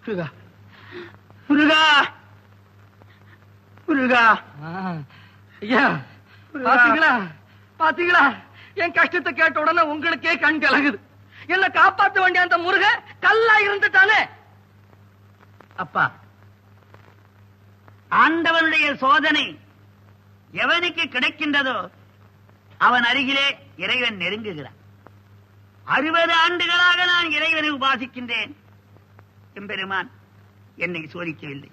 முருகா முருகா முருகா. ஐயா பாத்தீங்களா பாத்தீங்களா, என் கஷ்டத்தை கேட்ட உடனே உங்களுக்கே கண் கலங்குது. என்ன காப்பாற்ற வேண்டிய அந்த முருக கல்லா இருந்துட்டானே. அப்பா, ஆண்டவனுடைய சோதனை எவனுக்கு கிடைக்கின்றதோ அவன் அருகிலே இறைவன் நெருங்குகிறான். 60 ஆண்டுகளாக நான் இறைவனை உபாசிக்கின்றேன். எம்பெருமான் என்னை சோதிக்கவில்லை.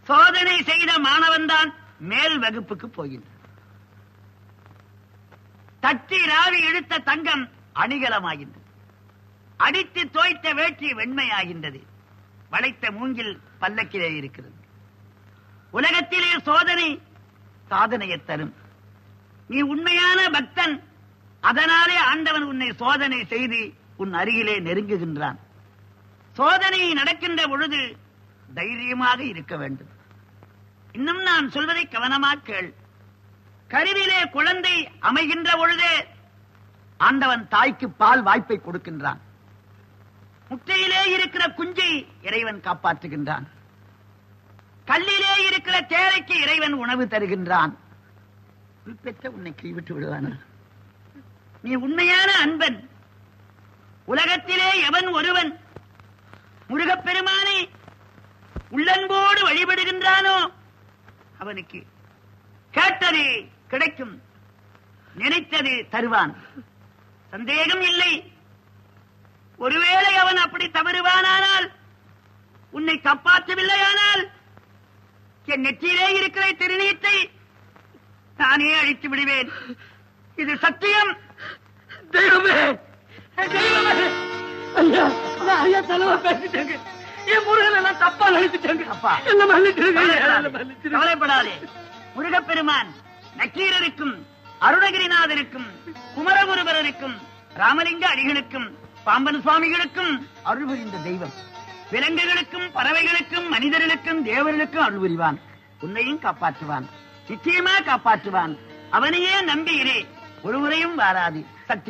சோதனை செய்த மாணவன் தான் மேல் வகுப்புக்கு போகின்றான். தட்டி ராவி இழுத்த தங்கம் அணிகலமாகின்றது. அடித்து தோய்த்த வேட்சி வெண்மையாகின்றது. வளைத்த மூங்கில் பல்லக்கிலே இருக்கிறது. உலகத்திலே சோதனை சாதனையை தரும். நீ உண்மையான பக்தன், அதனாலே ஆண்டவன் உன்னை சோதனை செய்து உன் அருகிலே நெருங்குகின்றான். சோதனை நடக்கின்ற பொழுது தைரியமாக இருக்க வேண்டும். இன்னும் நான் சொல்வதை கவனமாக கேள். கருவிலே குழந்தை அமைகின்ற பொழுதே ஆண்டவன் தாய்க்கு பால் வாய்ப்பை கொடுக்கின்றான். முட்டையிலே இருக்கிற குஞ்சை இறைவன் காப்பாற்றுகின்றான். கல்லிலே இருக்கிற தேரைக்கு இறைவன் உணவு தருகின்றான். பெற்ற உன்னை கைவிட்டு விடுவானா? நீ உண்மையான அன்பன். உலகத்திலே எவன் ஒருவன் முருகப்பெருமானை உள்ளன்போடு வழிபடுகின்றானோ அவனுக்கு கேட்டது கிடைக்கும், நினைத்தது தருவான். சந்தேகம் இல்லை. ஒருவேளை அவன் அப்படி தவறுவானால், உன்னை காப்பாற்றவில்லையானால், என் நெற்றியிலே இருக்கிற திருநீற்றை நானே அழித்து விடுவேன். இது சத்தியம். தெய்வமே தெய்வமே, ஐயா நான் ஐயா தலைவா பேசிட்டேங்க. என் முருகனை நான் தப்பா நினைச்சிட்டேங்க. அப்பா என்ன மன்னிச்சிருங்க. கவலைப்படாதே. முருகப்பெருமான் நக்கீரருக்கும் அருணகிரிநாதருக்கும் குமரகுருபரருக்கும் ராமலிங்க அடிகளுக்கும் பாம்பன் சுவாமிகளுக்கும் அருள் புரிந்த தெய்வம். விலங்குகளுக்கும் பறவைகளுக்கும் மனிதர்களுக்கும் தேவர்களுக்கும் அருள் புரிவான். உன்னையும் காப்பாற்றுவான், நிச்சயமா காப்பாற்றுவான். அவனையே நம்பியிரே, ஒருமுறையும் வாராது.